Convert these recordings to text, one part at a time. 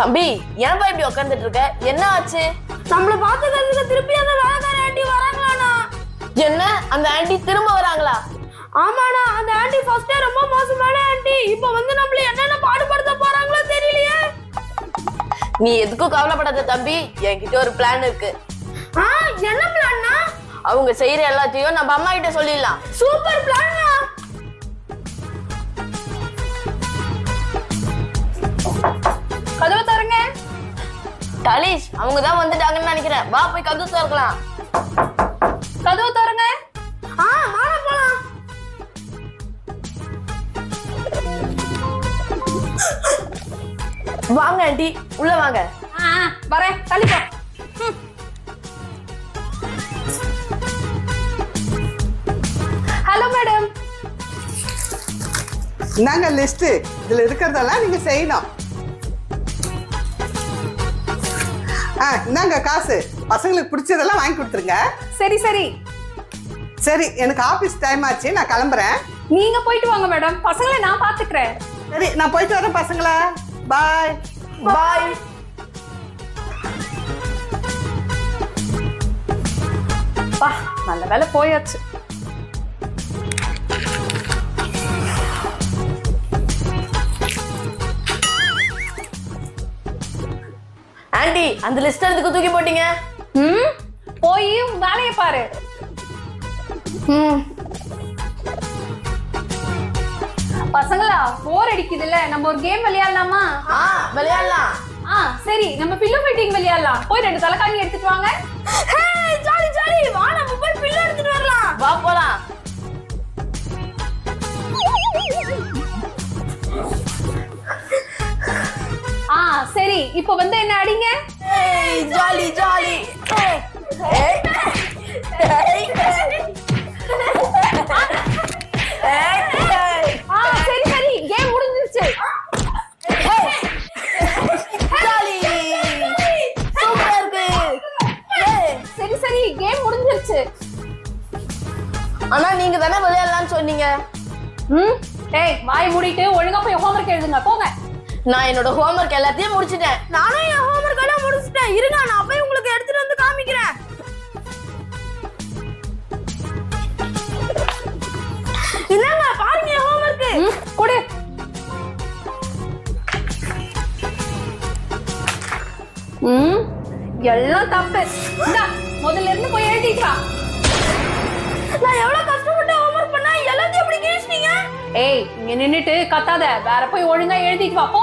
தம்பி ஏன்பா இப்படி உட்கார்ந்துட்டு இருக்க? என்ன ஆச்சு? நம்மள பாத்துக்கிறதுக்கு திருப்பி அந்த வேலைக்கார ஆண்டி வராங்களாண்ணா. என்ன அந்த ஆண்டி திரும்ப வராங்களா? ஆமாண்ணா, அந்த ஆண்டி ஃபர்ஸ்டே ரொம்ப மோசமான ஆண்டி. இப்ப வந்து நம்மள என்னென்ன பாடுபடுத்த போறாங்களோ தெரியலையே. நீ எதுக்கும் கவலைப்படாத தம்பி, என்கிட்ட ஒரு பிளான் இருக்கு. என்ன பிளான்னா? அவங்க செய்யற எல்லாத்தையும் நம்ம அம்மா கிட்ட சொல்லிடலாம். சூப்பர் பிளான்னா. கதவு தரங்க. டாலிஷ் அவங்க தான் வந்துட்டாங்கன்னு நினைக்கிறேன். வா போய் கதவு திறக்கலாம். கதவு தரங்க. வாங்க போலாம். வாங்க ஆண்டி, உள்ள வாங்க. வரேன், தள்ளிப்போ. Hello madam. இந்தாங்க லிஸ்ட். இதுல இருக்கிறதெல்லாம் நீங்க செய்யணும். இந்தாங்க காசு. பசங்களுக்கு பிடிச்சதெல்லாம் வாங்கி கொடுத்துருங்க. சரி சரி சரி, எனக்கு ஆபீஸ் டைம் ஆச்சு, நான் கிளம்புறேன். நீங்க போயிட்டு வாங்க மேடம், பசங்களை நான் பாத்துக்கிறேன். சரி, நான் போயிட்டு வரேன் பசங்களா. பாய் பாய். நல்ல வேலை போயாச்சு. ஆண்டி அந்த லிஸ்ட் எதுக்கு தூக்கி போட்டீங்க? போய் வேலையை பாரு. பசங்களா போர் அடிக்குதுல்ல, நம்ம ஒரு கேம் விளையாடலாமா? விளையாடலாம். சரி, நம்ம பில்லோ ஃபைட்டிங் விளையாடலாம். போய் 2 தலைக்காணி எடுத்துட்டு வாங்க. ஜாலி ஜாலி, வா நம்ம போய் பில்லோ எடுத்துட்டு வரலாம். வா போலாம். சரி, இப்போ வந்து என்ன அடிங்க. Jolly jolly. சரி சரி, கேம் முடிஞ்சிருச்சு. சூப்பரா இருக்கு. சரி சரி, கேம் முடிஞ்சிருச்சு. ஆனா நீங்க தானே விளையாடலாம்னு சொன்னீங்க. வாய் மூடிட்டு ஒழுங்கா போய் ஹோம்வொர்க் எழுதுங்க, போங்க. நான் என்னோட ஹோம்வொர்க் எல்லாத்தையும் முடிச்சிட்டேன். நானும் என் ஹோம்வொர்க் எல்லாம் முடிச்சிட்டேன். இருங்க, நான் போய் உங்களுக்கு எடுத்துட்டு வந்து காமிக்கிறேன். இல்லங்க, பாருங்க என் ஹோம்வொர்க். கொடு. எல்லாம் தப்பு. முதல்ல இருந்து போய் எழுதிட்டு வா. நான் எவ்வளவு கஷ்டப்பட்டு ஹோம்வொர்க் பண்ணா எல்லாத்தையும் எப்படி கேட்டீங்க? இங்க நின்னுட்டு கத்தாத, வேற போய் ஒழுங்கா எழுதிட்டு வா, போ.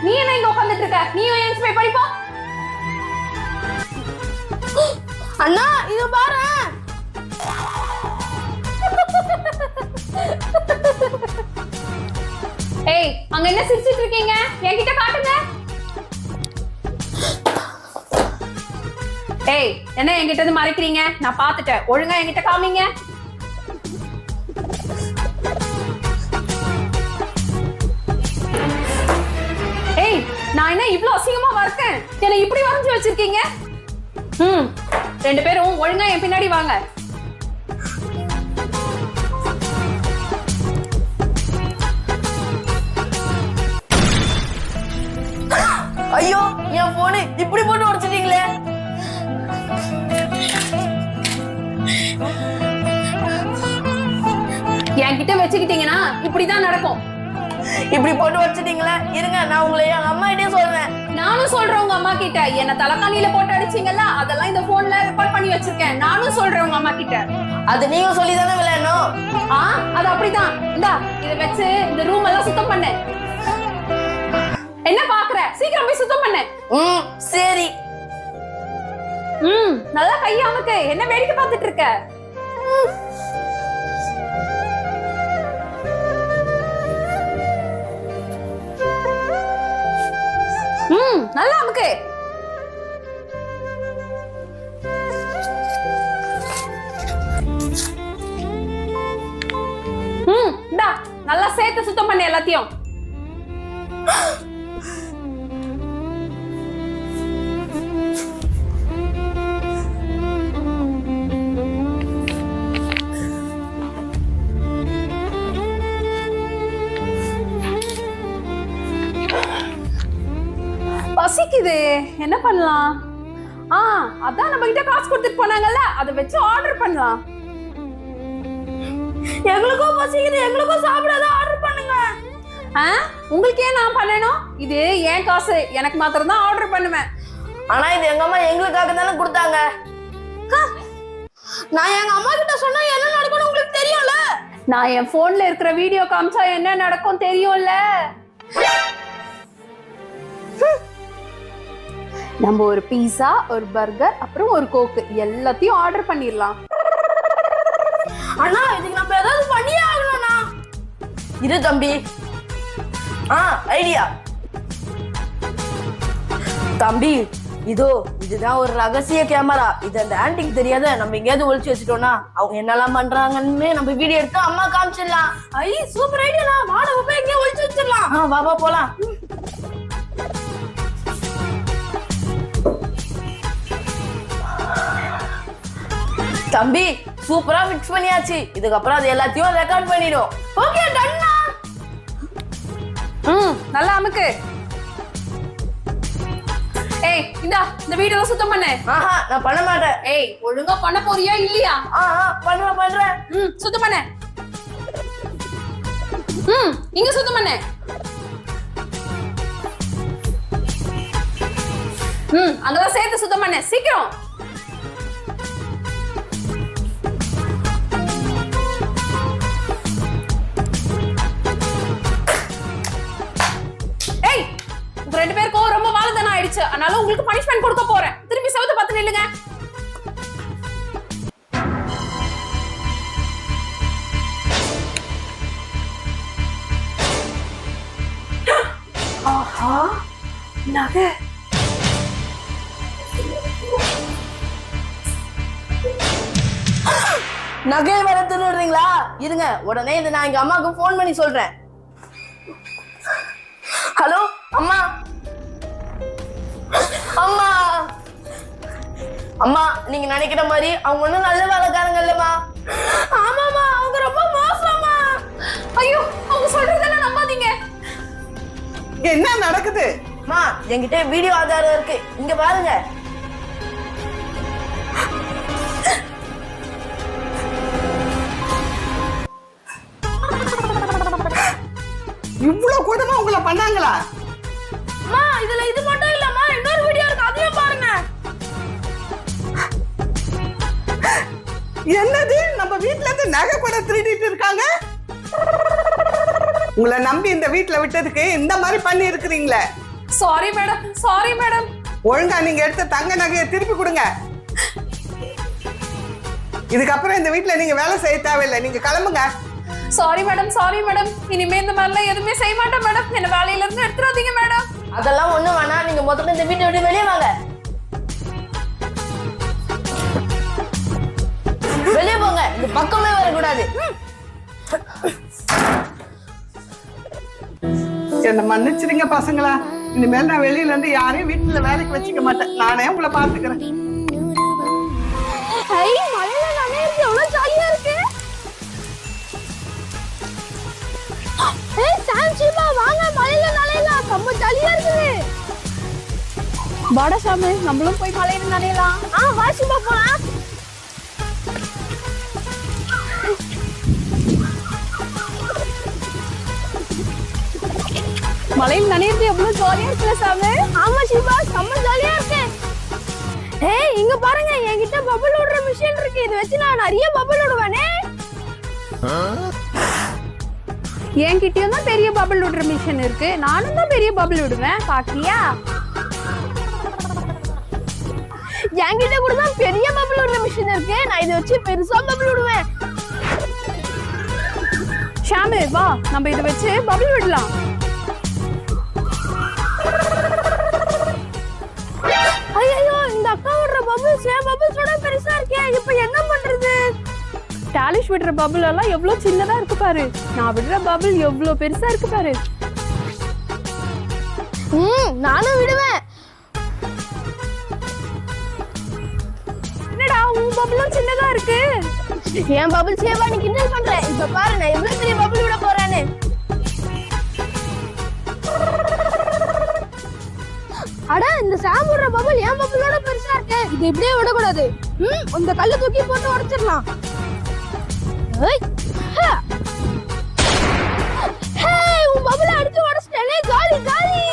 நீ என்ன இங்க உட்கார்ந்துட்டு இருக்க? நீயும் எழுந்து போய் படிப்பா. அண்ணா இது பாரு. அங்க என்ன சிரிச்சிட்டு இருக்கீங்க? என்கிட்ட காட்டுங்க. என்ன என்கிட்ட இருந்து மறைக்கிறீங்க? நான் பாத்துட்டேன், ஒழுங்கா என்கிட்ட காமிங்க. நான் என்ன இவ்ளோ அசிங்கமா வரைக்கேன்? என்ன இப்படி வரைஞ்சு வச்சிருக்கீங்க? 2 பேரும் ஒழுங்கா என் பின்னாடி வாங்க. ஐயோ, என் போனு இப்படி போட்டு உடைச்சிட்டீங்களே. என்கிட்ட வச்சுக்கிட்டீங்கன்னா இப்படிதான் நடக்கும். இப்படி போட்டு வச்சிட்டீங்களா? இருங்க, நான் உங்களை எங்க அம்மா கிட்டே சொல்றேன். நானும் சொல்றேன் உங்க அம்மா கிட்ட. என்ன தலைக்காணியில போட்டு அடிச்சீங்கல்ல, அதெல்லாம் இந்த போன்ல ரெக்கார்ட் பண்ணி வச்சிருக்கேன். நானும் சொல்றேன் உங்க அம்மா கிட்ட. அது நீங்க சொல்லி தானே விளையாடணும். அது அப்படிதான். இந்தா இத வச்சு இந்த ரூம் எல்லாம் சுத்தம் பண்ணு. என்ன பாக்குற? சீக்கிரம் போய் சுத்தம் பண்ணு. சரி. நல்லா கையாமக்கு. என்ன வேடிக்கை பார்த்துட்டு இருக்க? நல்லா அமுக்கு. நல்லா சேர்த்து சுத்தம் பண்ணு எல்லாத்தையும். பசிக்குது, என்ன பண்ணலாம்? அதான் நம்ம கிட்ட காசு கொடுத்துட்டு போனாங்கல்ல, அதை வச்சு ஆர்டர் பண்ணலாம். எங்களுக்கும் பசிக்குது, எங்களுக்கும் சாப்பிடாத ஆர்டர் பண்ணுங்க. உங்களுக்கு ஏன் நான் பண்ணணும்? இது ஏன் காசு, எனக்கு மாத்திரம் தான் ஆர்டர் பண்ணுவேன். ஆனா இது எங்க அம்மா எங்களுக்காக தானே கொடுத்தாங்க. நான் எங்க அம்மா கிட்ட சொன்னா என்ன நடக்கும்னு உங்களுக்கு தெரியும்ல. நான் என் போன்ல இருக்கிற வீடியோ காமிச்சா என்ன நடக்கும் தெரியும்ல. நம்ம ஒரு பீஸா, ஒரு பர்கர், அப்புறம் ஒரு கோக்கு எல்லாத்தையும் ஆர்டர் பண்ணிடலாம். அண்ணா இதுக்கு நம்ம ஏதாவது பண்ணியே ஆகணும்னா. இரு தம்பி, ஐடியா. தம்பி இதோ இதுதான் ஒரு ரகசிய கேமரா. இது அந்த ஆன்டிக்கு தெரியாத நம்ம எங்கேயாவது ஒளிச்சு வச்சுட்டோம்னா அவங்க என்னெல்லாம் பண்றாங்கன்னு நம்ம வீடியோ எடுத்து அம்மா காமிச்சிடலாம். ஐ சூப்பர் ஐடியா. வா நம்ம போய் எங்கேயா ஒளிச்சு வச்சிடலாம். வா போலாம். தம்பி சூப்பரா மிக்ஸ் பண்ணியாச்சு. இதுக்கப்புறம் அது எல்லாத்தையும் ரெக்கார்ட் பண்ணிடும். ஓகே டன்னா. நல்லா அமுக்கு. ஏய் இந்தா இந்த வீடியோ சுத்தம் பண்ணு. நான் பண்ண மாட்டேன். ஏய் ஒழுங்கா பண்ண போறியா இல்லையா? பண்றேன். சுத்தம் பண்ணு. இங்க சுத்தம் பண்ணு. அங்கதான் சேர்த்து சுத்தம் பண்ணு சீக்கிரம். உங்க ரெண்டு பேருக்கும் ரொம்ப வாழதான ஆயிடுச்சு, அதனால உங்களுக்கு பனிஷ்மெண்ட் கொடுக்க போறேன். திரும்பி செவத்தை பார்த்து நில்லுங்க. ஆஹா நகை. நகை வர திருடுறீங்களா? இருங்க உடனே இதை நான் எங்க அம்மாவுக்கு போன் பண்ணி சொல்றேன். ஹலோ அம்மா. அம்மா அம்மா நீங்க நினைக்கிற மாதிரி அவங்க ஒன்னும் நல்ல வேலைக்காரங்க இல்லம்மா. ஆமாமா அவங்க ரொம்ப மோசமா. ஐயோ அவங்க சொல்றதெல்லாம் நம்பாதீங்க. என்ன நடக்குது? அம்மா என்கிட்ட வீடியோ ஆதாரம் இருக்கு, இங்க பாருங்க. இவ்வளவு கூடமா உங்களை பண்ணாங்களா? அம்மா இதுல இது மட்டும் இல்லம்மா, இன்னொரு வீடியோ இருக்கு, அதையும் பாருங்க. என்னது நம்ம வீட்ல இருந்து நகை கூட திருடிட்டு இருக்காங்க? உங்களை நம்பி இந்த வீட்ல விட்டதுக்கு இந்த மாதிரி பண்ணி இருக்கிறீங்களே. Sorry madam, sorry madam. ஒழுங்கா நீங்க எடுத்த தங்க நகையை திருப்பி கொடுங்க. இதுக்கப்புறம் இந்த வீட்ல நீங்க வேலை செய்ய தேவையில்லை, நீங்க கிளம்புங்க. Sorry madam, sorry madam. இனிமே இந்த மாதிரிலாம் எதுவுமே செய்ய மாட்டேன் மேடம். என்ன வேலையில இருந்து எடுத்துறாதீங்க மேடம். அதெல்லாம் ஒண்ணும் வேணாம், நீங்க முதல்ல இந்த வீட்டை விட்டு வெளியே வாங்க. வெளியே போங்க, இந்த பக்கமே வரக்கூடாது. என்ன மன்னிச்சிருங்க பசங்களா. இனிமேல் நான் வெளியில இருந்து யாரையும் வீட்டுல வேலைக்கு வச்சுக்க மாட்டேன், நானே உங்களை பாத்துக்கிறேன். மழையில நனையிறது எவ்வளவு ஜாலியா இருக்கு. வாங்க மழையில நனையலாம், ரொம்ப ஜாலியா இருக்குது. வாடா சாமி நம்மளும் போய் மழையில நனையலாம். வாசிப்பா போலாம். மழையில் நனையிறது எவ்வளவு ஜாலியா இருக்குல்ல சாமி? ஆமா சிவா, செம்ம ஜாலியா இருக்கு. இங்க பாருங்க, என்கிட்ட பபிள் விடுற மிஷின் இருக்கு. இதை வச்சு நான் நிறைய பபிள் விடுவேனே. என்கிட்டயும் தான் பெரிய பபிள் விடுற மிஷின் இருக்கு, நானும் தான் பெரிய பபிள் விடுவேன். பாக்கியா? என்கிட்ட கூட தான் பெரிய பபிள் விடுற மிஷின் இருக்கு, நான் இதை வச்சு பெருசா பபிள் விடுவேன். ஷாமு வா, நம்ம இதை வச்சு பபிள் விடலாம். ஐயோ இந்த அக்கா விடுற பபிள்ஸ் என் பபிள்ஸோட பெருசா இருக்கே, இப்ப என்ன பண்றது? டாலிஷ் விடுற பபிள் எல்லாம் எவ்வளவு சின்னதா இருக்கு பாரு, நான் விடுற பபிள் எவ்வளவு பெருசா இருக்கு பாரு. நானும் விடுவேன். என்னடா உன் பபிளும் சின்னதா இருக்கு? என் பபிள் சேவா நீ கிண்டல் பண்ற. இப்ப பாரு நான் எவ்வளவு பெரிய பபிள் விட போறேன்னு. அட இந்த சாமுற பபுள் ஏன் பபுளோட பெருசா இருக்கு. இது இப்படியே விடக்கூடாது. இந்த கல்ல தூக்கி போட்டு உடைச்சிடலாம். உன் பபுளை அடிச்சு உடைச்சிட்டே. காலி காலி.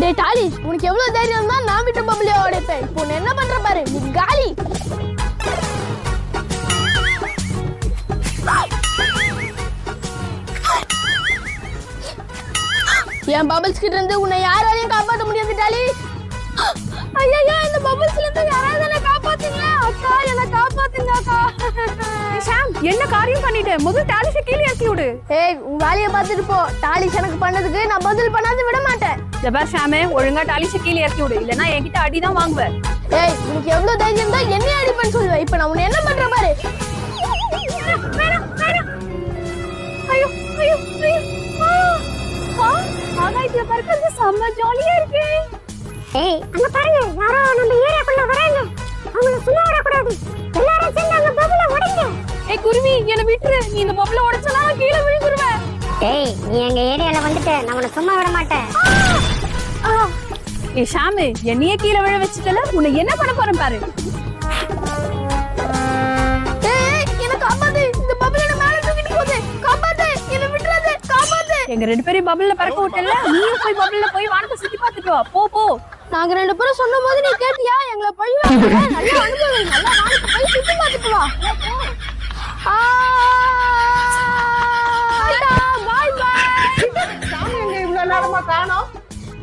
டே டாலிஷ், உனக்கு எவ்வளவு தைரியம் தான் நான் விட்டு பபுளை உடைப்பேன். இப்போ உன்னை என்ன பண்ற பாரு, நீ காலி. என் பபிள்ஸ் கிட்ட இருந்து உன்னை யாராலையும் காப்பாற்ற முடியாது டாலிஷ். ஐயா, இந்த பபிள்ஸ்ல இருந்து யாராவது என்ன காப்பாத்துங்க. அக்கா என்ன காப்பாத்துங்க அக்கா. ஷாம், என்ன காரியம் பண்ணிட்ட? முதல் டாலிஷை கீழே இறக்கி விடு. ஏய், உன் வேலையை பார்த்துட்டு போ. டாலிஷ் எனக்கு பண்ணதுக்கு நான் பதில் பண்ணாத விட மாட்டேன். ஜபார் ஷாமே, ஒழுங்கா டாலிஷை கீழே இறக்கி விடு, இல்லனா என்கிட்ட அடிதான் வாங்குவேன். ஏய், உனக்கு எவ்வளவு தைரியம் தான் என்ன அடிப்பேன்னு சொல்லுவேன். இப்போ நான் உன்னை என்ன பண்ற பாரு. ஐயோ ஐயோ ஐயோ. ஆகாயத்துல பறக்கிறது செம்ம ஜாலியா இருக்கு. ஏய், அங்க பாருங்க, யாரோ நம்ம ஏரியாக்குள்ள வராங்க. அவங்க சும்மா வரக்கூடாது. எல்லாரும் சேர்ந்து அந்த பபுளை உடைங்க. ஏய் குருவி, என்ன விட்டுரு. நீ இந்த பபுளை உடைச்சனா கீழே விழுந்துருவேன். ஏய், நீ எங்க ஏரியால வந்துட்ட, நான் உன்னை சும்மா விட மாட்டேன். ஏய் ஷாமு, என்னையே கீழே விழ வச்சுட்டல, உன்னை என்ன பண்ண போறேன் பாரு. ஏய், என்ன காப்பாத்து. இந்த பபுள் என்ன மேல தூக்கிட்டு போகுது. காப்பாத்து, என்ன விட்டுறாத. காப்பாத்து. எங்க ரெண்டு பேரும் பபுள்ல பறக்க விட்டல, நீயும் போய் பபுள்ல போய் வானத்தை சுத்தி பார்த்துட்டு வா. போ போ. நாங்க ரெண்டு பேரும் சொன்ன போது நீ கேட்டியா? எங்களை போய் நல்லா அனுபவி. நல்லா வானத்தை போய் சுத்தி பார்த்துட்டு வா. பாய் பாய். சாமி எங்க இவ்வளவு நேரமா காணோம்?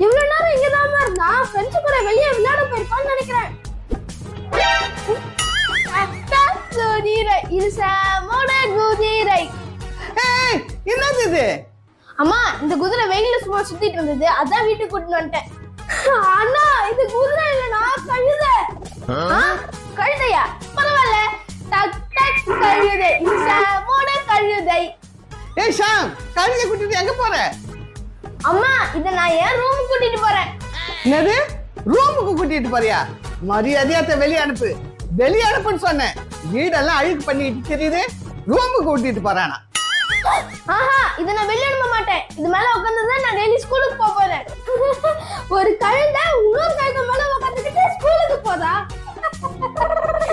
இவ்வளவு நேரம் இங்கதான் இருந்தா. ஃப்ரெண்ட்ஸ் கூட வெளியே விளையாட போயிருப்பான்னு நினைக்கிறேன். குதிரை, இது சாமோட குதிரை. ஏய், என்னது இது? அம்மா, இந்த குதிரை வெயில சும்மா சுத்திட்டு இருந்தது, அதான் வீட்டுக்கு கூட்டிட்டு வந்துட்டேன். அண்ணா, இது குதிரை இல்லனா கழுதை. கழுதையா? பரவாயில்ல. டக் டக் கழுதை. இது சாமோட கழுதை. ஏய் ஷாம், கழுதை கூட்டிட்டு எங்க போற? அம்மா, இத நான் ஏன் ரூமுக்கு கூட்டிட்டு போறேன். என்னது, ரூமுக்கு கூட்டிட்டு போறியா? மரியாதையா வெளியே அனுப்பு. வெளியே அனுப்புன்னு சொன்னேன். வீடெல்லாம் அழுக்கு பண்ணிட்டு தெரியுது. ரூமுக்கு கூட்டிட்டு போறானா? ஆஹா, இத நான் வெளிய அனுப்ப மாட்டேன். இது மேல உட்கார்ந்தா நான் டெய்லி ஸ்கூலுக்கு போக போறேன். ஒரு கழுதை இன்னொரு கழுதை மேல உட்கார்ந்துட்டு ஸ்கூலுக்கு போதா?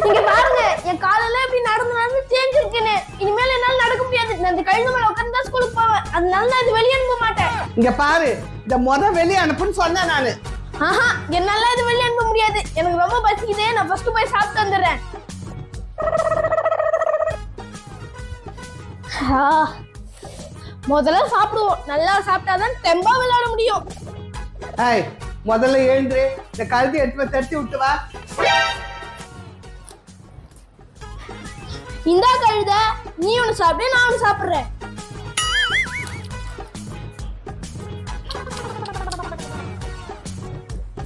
இங்க பாருங்க, என் காலெல்லாம் எப்படி நடந்து சேஞ்ச் இருக்குன்னு. இனிமேல் என்னால நடக்க முடியாது. நான் இந்த கழுதை மேல உட்கார்ந்தா ஸ்கூலுக்கு போவேன். அதனால நான் இது வெளிய அனுப்ப மாட்டேன். இங்க பாரு, இத வெளியே அனுப்புன்னு சொன்னேன் நானு. ஆஹா, என்னால இது வெளிய அனுப்ப முடியாது. எனக்கு ரொம்ப பசிக்குது. நான் ஃபர்ஸ்ட் போய் சாப்பிட்டு வந்துடுறேன். முதல்ல சாப்பிடுவோம். நல்லா சாப்பிட்டாதான் தெம்பா விளையாட முடியும். ஏய், முதல்ல எழுந்து இந்த கழுதை எடுத்து தட்டி விட்டு வா. இந்த கழுதை, நீ ஒண்ணு சாப்பிடு, நான் ஒண்ணு சாப்பிடுறேன்.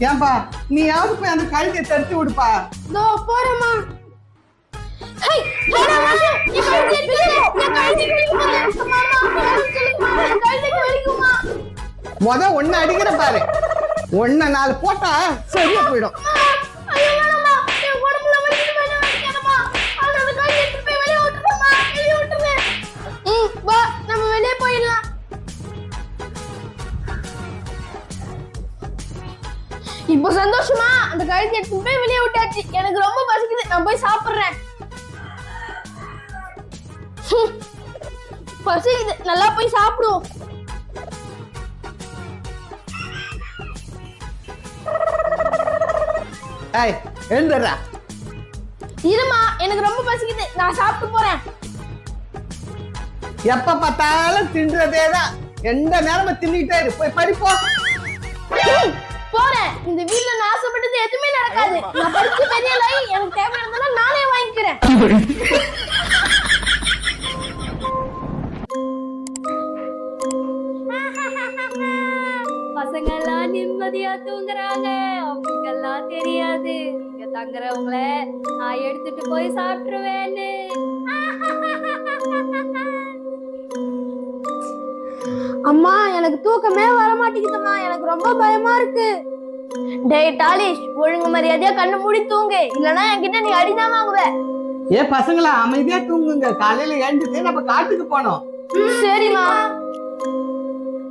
ஏன்பா, நீ யாவது போய் அந்த கழுதையை தட்டி விடுப்பா. இதோ போறேம்மா. ஹை, ஹேடா மாஷே, நீ கழுதை பிடிச்சு. நான் கழுதை பிடிக்குமா? மாமா, கழுதைக்கு வலிக்குமா? ஒன்னு அடிக்கிற பாரு. ஒன்ன 4 போட்டா சரியா போயிடும். ஐயோ வேணாம்மா, என் உடம்புல வலிக்குது, வலிக்குதுமா. அந்த கழுதை எடுத்து போய் வெளிய விட்டுறமா, வெளிய விட்டுரு. வா, நம்ம வெளிய போயிடலாம். இப்போ சந்தோஷமா? அந்த கழுதை எடுத்து போய் வெளிய விட்டாச்சு. எனக்கு ரொம்ப பசிக்குது, நான் போய் சாப்பிடுறேன். பசிக்குது, நல்லா போய் சாப்பிடுவோம். ஏய், எழுந்துடுறா. இருமா, எனக்கு ரொம்ப பசிக்குது, நான் சாப்பிட்டு போறேன். எப்ப பார்த்தாலும் தின்றதேதான். எந்த நேரமும் தின்னுட்டே இரு. போய் படிப்போ. போறேன். இந்த வீட்ல நான் ஆசைப்பட்டது எதுவுமே நடக்காது. நான் படிச்சு பெரிய ஆளி, எனக்கு தேவையானதெல்லாம் நானே வாங்கிக்கிறேன். பசங்க எல்லாம் நிம்மதியா தூங்குறாங்க. அவங்களுக்கெல்லாம் தெரியாது இங்க தங்குறவங்கள நான் எடுத்துட்டு போய் சாப்பிட்டுருவேன்னு. அம்மா, எனக்கு தூக்கமே வர மாட்டேங்குதுமா. எனக்கு ரொம்ப பயமா இருக்கு. டேய் டாலிஷ், ஒழுங்கு மரியாதையா கண்ணு மூடி தூங்கு, இல்லனா என்கிட்ட நீ அடிதான் வாங்குவ. ஏ பசங்களா, அமைதியா தூங்குங்க. காலையில எழுந்துட்டு நம்ம காட்டுக்கு போனோம். சரிம்மா.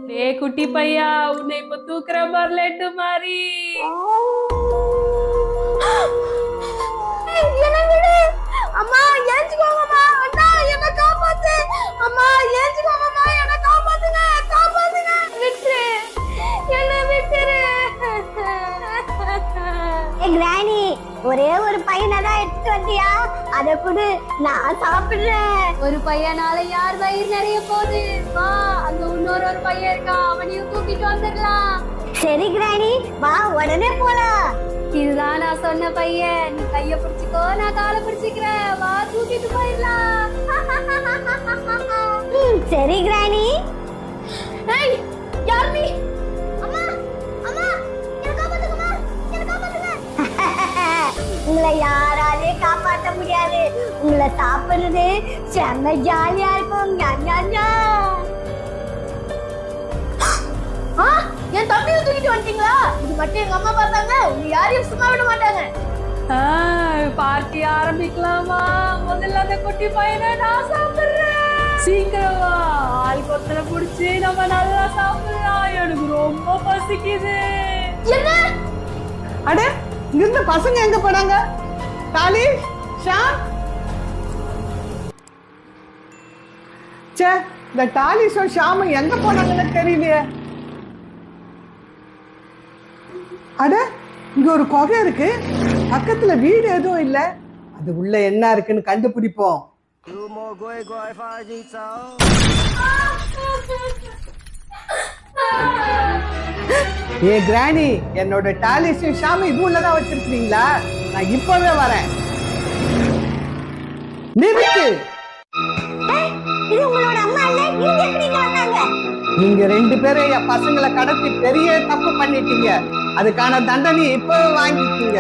டே குட்டி பையா, உன்னை இப்ப தூக்குற மாதிரி லெட்டு மாதிரி. என்ன விடு அம்மா, ஏஞ்சுக்கோங்கம்மா. அண்ணா என்ன காப்பாத்து. அம்மா ஏஞ்சுக்கோங்கம்மா, என்ன காப்பாத்துங்க, காப்பாத்துங்க. விட்டுரு, என்ன விட்டுரு. கிராணி, ஒரே ஒரு பையனை தான் எடுத்துட்டு வந்தியா? அதை கொடு, நான் சாப்பிடுறேன். ஒரு பையனால யார் வயிறு நிறைய போகுது? வா, அங்க இன்னொரு பையன் இருக்கான், அவனையும் தூக்கிட்டு வந்துடலாம். சரி கிராணி, வா உடனே போலாம். இதுதான் நான் சொன்ன பையன். நீ கைய பிடிச்சுக்கோ, நான் காலை பிடிச்சுக்கிறேன். வா, தூக்கிட்டு போயிடலாம். சரி கிராணி. ஏய், யார் நீ? அம்மா, அம்மா, என்ன காப்பாத்துங்கம்மா, என்ன காப்பாத்துங்க. உங்களை யாராலையும் காப்பாற்ற முடியாது. உங்களை சாப்பிடுறது செம்ம ஜாலியா இருக்கும். என் தம்பியை தூக்கிட்டு வந்துட்டீங்களா? இது மட்டும் எங்க அம்மா பார்த்தாங்க, உங்க யாரையும் சும்மா விட மாட்டாங்க. பார்ட்டி ஆரம்பிக்கலாமா? முதல்ல அந்த குட்டி பையனை நான் சாப்பிடுறேன். சீக்கிரமா ஆள் கொத்தல புடிச்சு நம்ம நல்லா சாப்பிடலாம். எனக்கு ரொம்ப பசிக்குது. என்ன? அட, இங்கிருந்து பசங்க எங்க போனாங்க? தாலி, ஷாம். சே, இந்த டாலிஷும் ஷாமும் எங்க போனாங்கன்னு தெரியலையே. அட, இங்க ஒரு குகை இருக்கு, பக்கத்துல வீடு எதுவும் இல்ல. அது உள்ள என்ன இருக்குன்னு கண்டுபிடிப்போம். ஏ கிராணி, என்னோட டாலிஷும் ஷாமும் இது உள்ளதான் வச்சிருக்கீங்களா? நான் இப்பவே வரேன். நிறுத்து. இது உங்களோட அம்மா இல்ல, இங்க எப்படி வந்தாங்க? நீங்க ரெண்டு பேரும் என் பசங்களை கடத்தி பெரிய தப்பு பண்ணிட்டீங்க. அதுக்கான தண்டனை இப்ப வாங்கிக்கீங்க.